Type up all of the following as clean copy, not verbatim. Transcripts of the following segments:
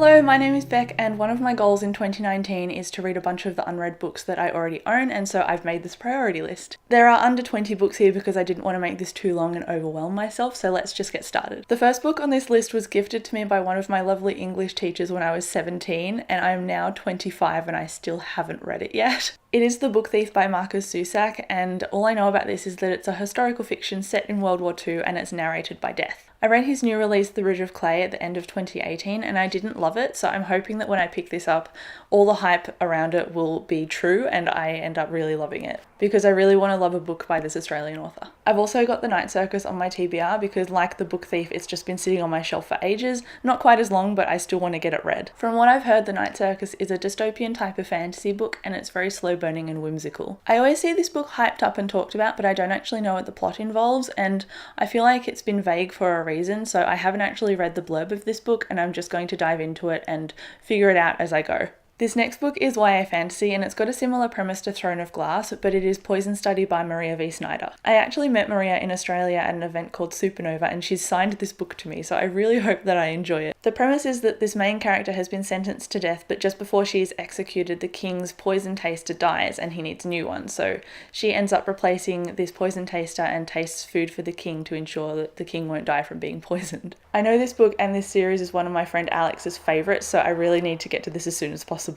Hello, my name is Beck, and one of my goals in 2019 is to read a bunch of the unread books that I already own, and so I've made this priority list. There are under 20 books here because I didn't want to make this too long and overwhelm myself, so let's just get started. The first book on this list was gifted to me by one of my lovely English teachers when I was 17, and I am now 25 and I still haven't read it yet. It is The Book Thief by Markus Zusak, and all I know about this is that it's a historical fiction set in World War II and it's narrated by Death. I read his new release, The Ridge of Clay, at the end of 2018, and I didn't love it, so I'm hoping that when I pick this up, all the hype around it will be true and I end up really loving it, because I really want to love a book by this Australian author. I've also got The Night Circus on my TBR because, like The Book Thief, it's just been sitting on my shelf for ages. Not quite as long, but I still want to get it read. From what I've heard, The Night Circus is a dystopian type of fantasy book, and it's very slow burning and whimsical. I always see this book hyped up and talked about, but I don't actually know what the plot involves, and I feel like it's been vague for a reason, so I haven't actually read the blurb of this book, and I'm just going to dive into it and figure it out as I go. This next book is YA fantasy, and it's got a similar premise to Throne of Glass, but it is Poison Study by Maria V. Snyder. I actually met Maria in Australia at an event called Supernova, and she's signed this book to me, so I really hope that I enjoy it. The premise is that this main character has been sentenced to death, but just before she is executed, the king's poison taster dies and he needs a new one, so she ends up replacing this poison taster and tastes food for the king to ensure that the king won't die from being poisoned. I know this book and this series is one of my friend Alex's favourites, so I really need to get to this as soon as possible.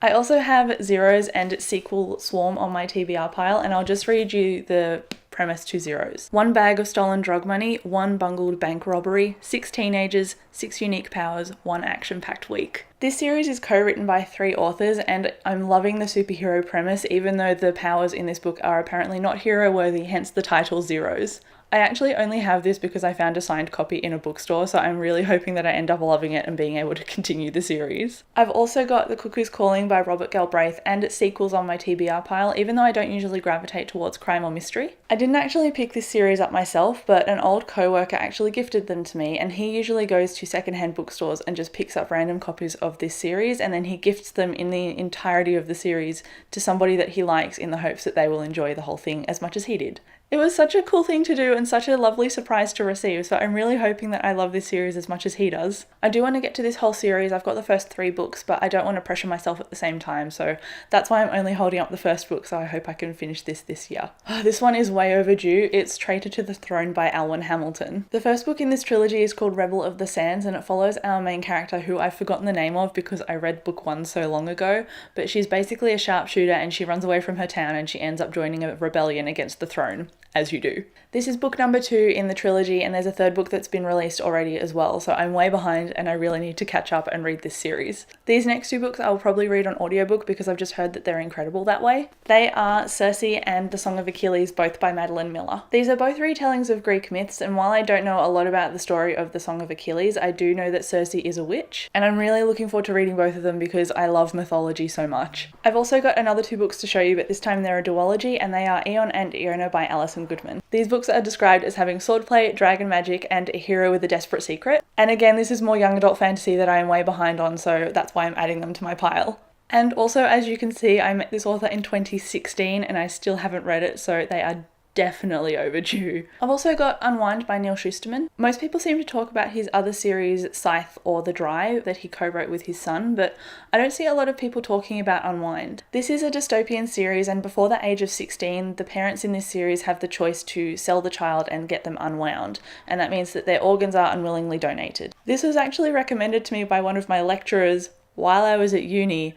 I also have Zeros and Sequel Swarm on my TBR pile, and I'll just read you the premise to Zeros. 1 bag of stolen drug money, 1 bungled bank robbery, 6 teenagers, 6 unique powers, 1 action-packed week. This series is co-written by 3 authors, and I'm loving the superhero premise, even though the powers in this book are apparently not hero-worthy, hence the title Zeros. I actually only have this because I found a signed copy in a bookstore, so I'm really hoping that I end up loving it and being able to continue the series. I've also got The Cuckoo's Calling by Robert Galbraith and its sequels on my TBR pile, even though I don't usually gravitate towards crime or mystery. I didn't actually pick this series up myself, but an old co-worker actually gifted them to me, and he usually goes to secondhand bookstores and just picks up random copies of this series, and then he gifts them in the entirety of the series to somebody that he likes in the hopes that they will enjoy the whole thing as much as he did. It was such a cool thing to do and such a lovely surprise to receive, so I'm really hoping that I love this series as much as he does. I do want to get to this whole series. I've got the first 3 books, but I don't want to pressure myself at the same time, so that's why I'm only holding up the first book, so I hope I can finish this year. This one is way overdue. It's Traitor to the Throne by Alwyn Hamilton. The first book in this trilogy is called Rebel of the Sands, and it follows our main character, who I've forgotten the name of because I read book 1 so long ago, but she's basically a sharpshooter and she runs away from her town and she ends up joining a rebellion against the throne. As you do. This is book number 2 in the trilogy, and there's a 3rd book that's been released already as well, so I'm way behind and I really need to catch up and read this series. These next 2 books I'll probably read on audiobook because I've just heard that they're incredible that way. They are Circe and The Song of Achilles, both by Madeline Miller. These are both retellings of Greek myths, and while I don't know a lot about the story of The Song of Achilles, I do know that Circe is a witch, and I'm really looking forward to reading both of them because I love mythology so much. I've also got another 2 books to show you, but this time they're a duology, and they are Eon and Iona by Alison Goodman. These books are described as having swordplay, dragon magic, and a hero with a desperate secret. And again, this is more young adult fantasy that I am way behind on, so that's why I'm adding them to my pile. And also, as you can see, I met this author in 2016 and I still haven't read it, so they are definitely overdue. I've also got Unwind by Neal Shusterman. Most people seem to talk about his other series, Scythe or The Drive, that he co-wrote with his son, but I don't see a lot of people talking about Unwind. This is a dystopian series, and before the age of 16, the parents in this series have the choice to sell the child and get them unwound, and that means that their organs are unwillingly donated. This was actually recommended to me by one of my lecturers while I was at uni,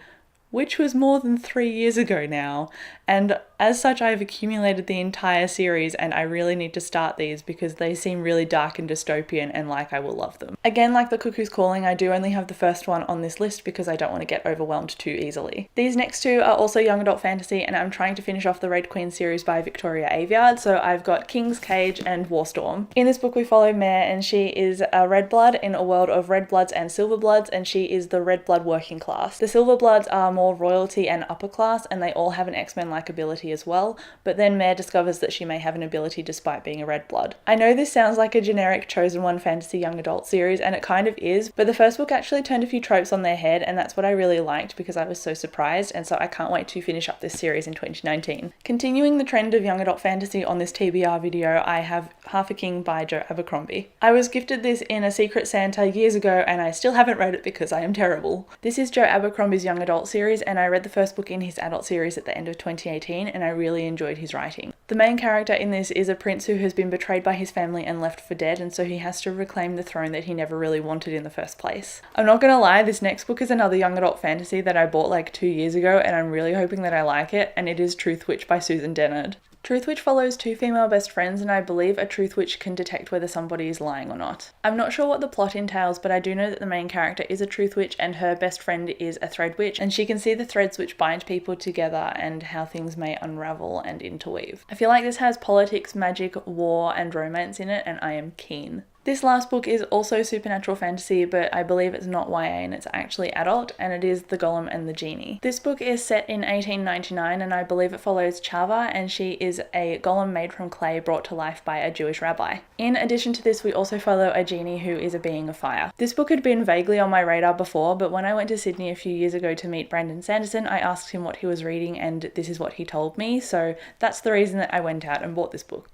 which was more than 3 years ago now, and as such I've accumulated the entire series and I really need to start these because they seem really dark and dystopian and like I will love them. Again, like The Cuckoo's Calling, I do only have the first one on this list because I don't want to get overwhelmed too easily. These next 2 are also young adult fantasy, and I'm trying to finish off the Red Queen series by Victoria Aveyard, so I've got King's Cage and Warstorm. In this book we follow Mare, and she is a red blood in a world of red bloods and silver bloods, and she is the red blood working class. The silver bloods are more royalty and upper class, and they all have an X-Men-like ability as well, but then Mare discovers that she may have an ability despite being a red blood. I know this sounds like a generic Chosen One fantasy young adult series, and it kind of is, but the first book actually turned a few tropes on their head, and that's what I really liked because I was so surprised, and so I can't wait to finish up this series in 2019. Continuing the trend of young adult fantasy on this TBR video, I have Half a King by Joe Abercrombie. I was gifted this in a Secret Santa years ago and I still haven't read it because I am terrible. This is Joe Abercrombie's young adult series, and I read the first book in his adult series at the end of 2018 and I really enjoyed his writing. The main character in this is a prince who has been betrayed by his family and left for dead, and so he has to reclaim the throne that he never really wanted in the first place. I'm not gonna lie, this next book is another young adult fantasy that I bought like 2 years ago and I'm really hoping that I like it, and it is Truth Witch by Susan Dennard. Truth Witch follows two female best friends, and I believe a Truth Witch can detect whether somebody is lying or not. I'm not sure what the plot entails, but I do know that the main character is a Truth Witch and her best friend is a Thread Witch, and she can see the threads which bind people together and how things may unravel and interweave. I feel like this has politics, magic, war, and romance in it, and I am keen. This last book is also supernatural fantasy, but I believe it's not YA and it's actually adult, and it is The Golem and the Genie. This book is set in 1899 and I believe it follows Chava, and she is a golem made from clay brought to life by a Jewish rabbi. In addition to this, we also follow a genie who is a being of fire. This book had been vaguely on my radar before, but when I went to Sydney a few years ago to meet Brandon Sanderson, I asked him what he was reading and this is what he told me, so that's the reason that I went out and bought this book.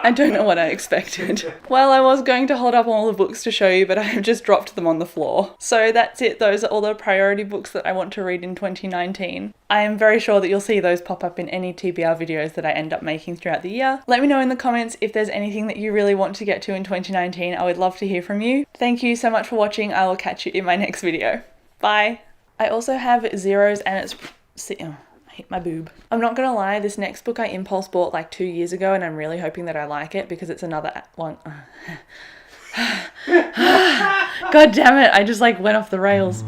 I don't know what I expected. Well, I was going to hold up all the books to show you, but I have just dropped them on the floor. So that's it. Those are all the priority books that I want to read in 2019. I am very sure that you'll see those pop up in any TBR videos that I end up making throughout the year. Let me know in the comments if there's anything that you really want to get to in 2019. I would love to hear from you. Thank you so much for watching. I will catch you in my next video. Bye. I also have Zeros and it's... I hit my boob. I'm not gonna lie, this next book I impulse bought like 2 years ago and I'm really hoping that I like it because it's another one. God damn it, I just like went off the rails.